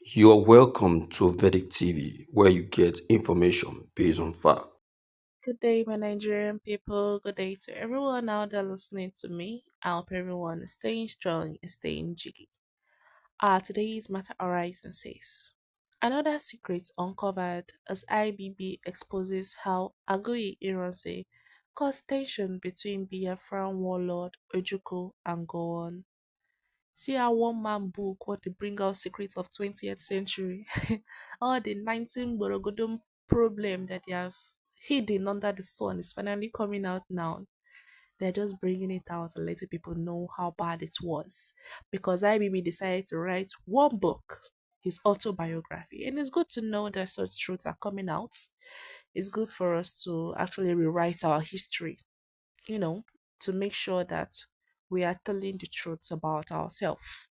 You are welcome to Vedic TV, where you get information based on fact. Good day, my Nigerian people. Good day to everyone out there listening to me. I hope everyone is staying strong and staying jiggy. Today's matter horizon says another secret uncovered as IBB exposes how Agoy Ironsi caused tension between Biafran warlord Ojukwu and Gowon. See how one man book what they bring out secrets of 20th century, all the 19 Borogodom problem that they have hidden under the sun is finally coming out now. They're just bringing it out and letting people know how bad it was. Because IBB decided to write one book, his autobiography. And it's good to know that such truths are coming out. It's good for us to actually rewrite our history, you know, to make sure that we are telling the truth about ourselves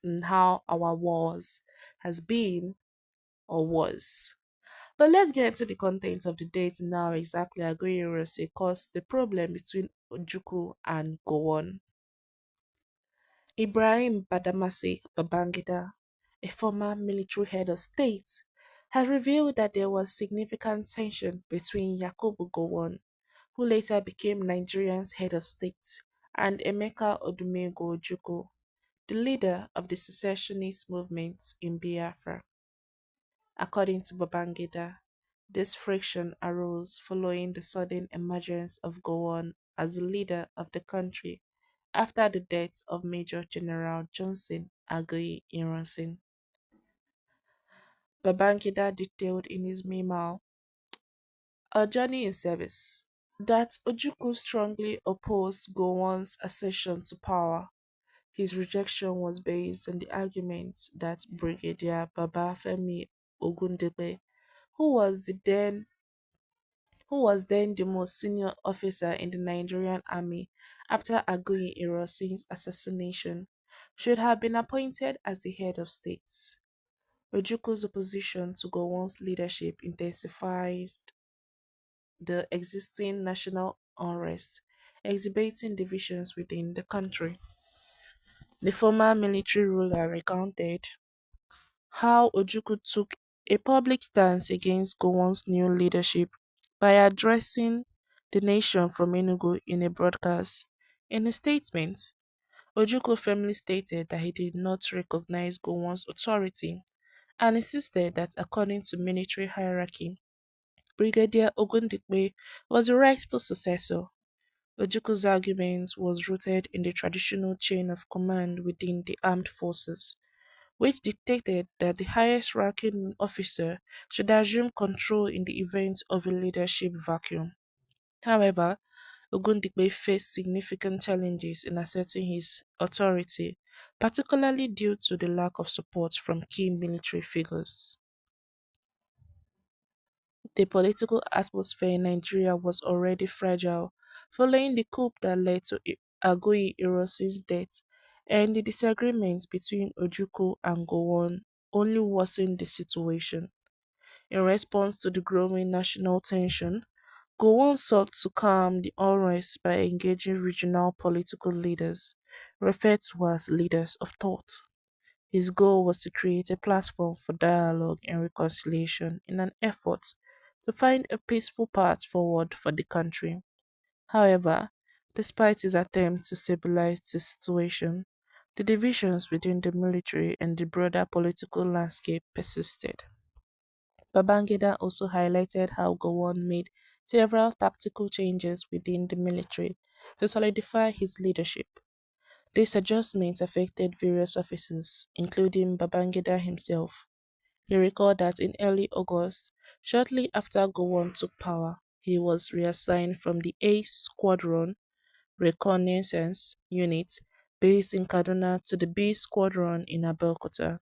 and how our wars has been or was. But let's get into the contents of the date now. Exactly, Agoyerose caused the problem between Ojukwu and Gowon. Ibrahim Badamasi Babangida, a former military head of state, has revealed that there was significant tension between Yakubu Gowon, who later became Nigeria's head of state, and Emeka Odumego Ojukwu, the leader of the secessionist movement in Biafra. According to Babangida, this friction arose following the sudden emergence of Gowon as the leader of the country after the death of Major General Johnson Agoy Ironsi. Babangida detailed in his memo, A Journey in Service, that Ojukwu strongly opposed Gowon's accession to power. His rejection was based on the argument that Brigadier Babafemi Ogundepe, who was the then who was then the most senior officer in the Nigerian army after Agoye Irosi's assassination, should have been appointed as the head of state. Ojukwu's opposition to Gowon's leadership intensifies the existing national unrest, exhibiting divisions within the country. The former military ruler recounted how Ojukwu took a public stance against Gowon's new leadership by addressing the nation from Enugu in a broadcast. In a statement, Ojukwu firmly stated that he did not recognize Gowon's authority and insisted that according to military hierarchy, Brigadier Ogundipe was the rightful successor. Ojukwu's argument was rooted in the traditional chain of command within the armed forces, which dictated that the highest ranking officer should assume control in the event of a leadership vacuum. However, Ogundipe faced significant challenges in asserting his authority, particularly due to the lack of support from key military figures. The political atmosphere in Nigeria was already fragile following the coup that led to Agoy Irosi's death, and the disagreements between Ojukwu and Gowon only worsened the situation. In response to the growing national tension, Gowon sought to calm the unrest by engaging regional political leaders, referred to as leaders of thought. His goal was to create a platform for dialogue and reconciliation in an effort to find a peaceful path forward for the country. However, despite his attempt to stabilize the situation, the divisions within the military and the broader political landscape persisted. Babangida also highlighted how Gowon made several tactical changes within the military to solidify his leadership. These adjustments affected various officers, including Babangida himself. He recalled that in early August, shortly after Gowon took power, he was reassigned from the Ace Squadron Reconnaissance Unit based in Kaduna to the B Squadron in Abeokuta.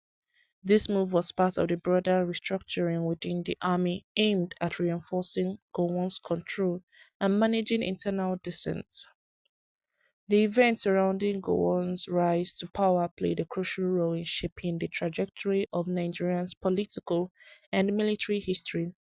This move was part of the broader restructuring within the army aimed at reinforcing Gowon's control and managing internal dissent. The events surrounding Gowon's rise to power played a crucial role in shaping the trajectory of Nigeria's political and military history.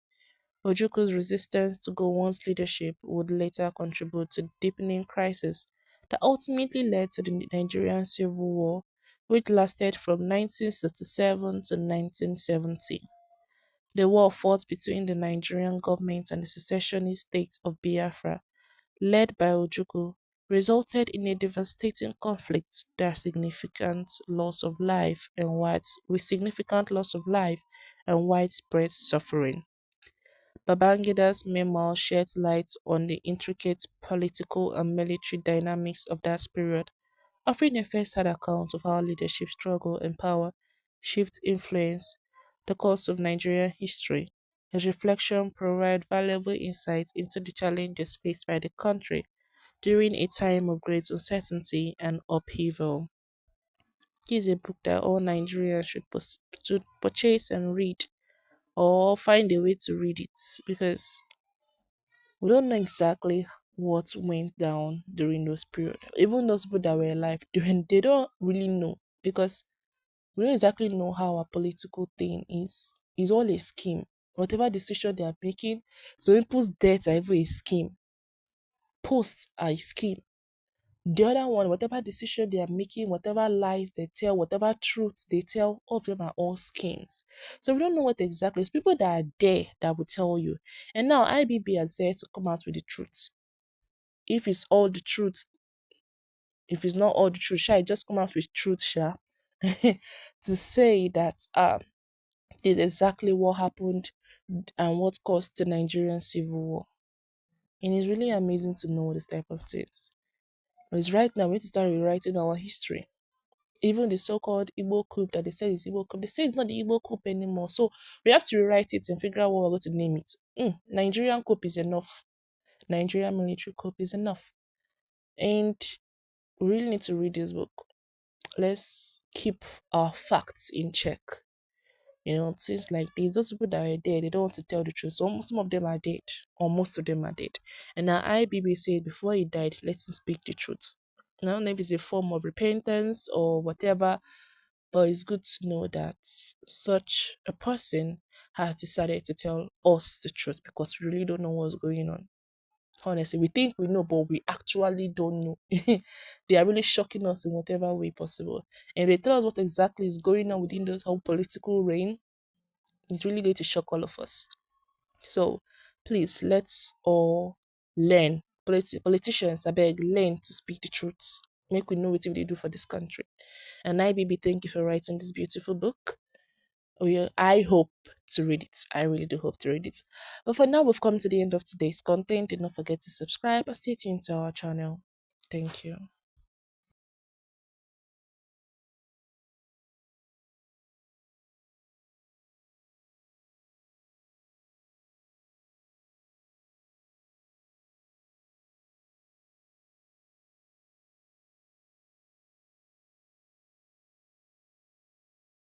Ojukwu's resistance to Gowon's leadership would later contribute to the deepening crisis that ultimately led to the Nigerian Civil War, which lasted from 1967 to 1970. The war fought between the Nigerian government and the secessionist state of Biafra, led by Ojukwu, resulted in a devastating conflict with significant loss of life and widespread suffering. Babangida's memoir sheds light on the intricate political and military dynamics of that period, offering a first-hand account of how leadership struggle and power shift influence the course of Nigerian history. His reflection provide valuable insight into the challenges faced by the country during a time of great uncertainty and upheaval. This is a book that all Nigerians should purchase and read, or find a way to read it, because we don't know exactly what went down during those periods. Even those people that were alive during, they don't really know, because we don't exactly know how our political thing is. It's all a scheme. Whatever decision they are making, so people's deaths are even a scheme. Posts are a scheme. The other one, whatever decision they are making, whatever lies they tell, whatever truths they tell, all of them are all schemes. So we don't know what exactly. It's people that are there that will tell you. And now IBB has said to come out with the truth. If it's all the truth, if it's not all the truth, shall I just come out with truth, Sha? To say that this is exactly what happened and what caused the Nigerian civil war. And it's really amazing to know this type of things. Because right now we need to start rewriting our history. Even the so-called Igbo coup that they say is Igbo coup, they say it's not the Igbo coup anymore. So we have to rewrite it and figure out what we're going to name it. Nigerian coup is enough. Nigerian military coup is enough. And we really need to read this book. Let's keep our facts in check. Things like this. Those people that are dead, they don't want to tell the truth. So some of them are dead, or most of them are dead. And now IBB said before he died, let him speak the truth. I don't know if it's a form of repentance or whatever, but it's good to know that such a person has decided to tell us the truth, because we really don't know what's going on. Honestly, we think we know, but we actually don't know. They are really shocking us in whatever way possible. And they tell us what exactly is going on within those whole political reign. It's really going to shock all of us. So please, let's all learn. Politicians, I beg, learn to speak the truth. Make we know what they do for this country. And IBB, thank you for writing this beautiful book. Oh yeah, I hope to read it. I really do hope to read it. But for now, we've come to the end of today's content. Do not forget to subscribe and stay tuned to our channel. Thank you.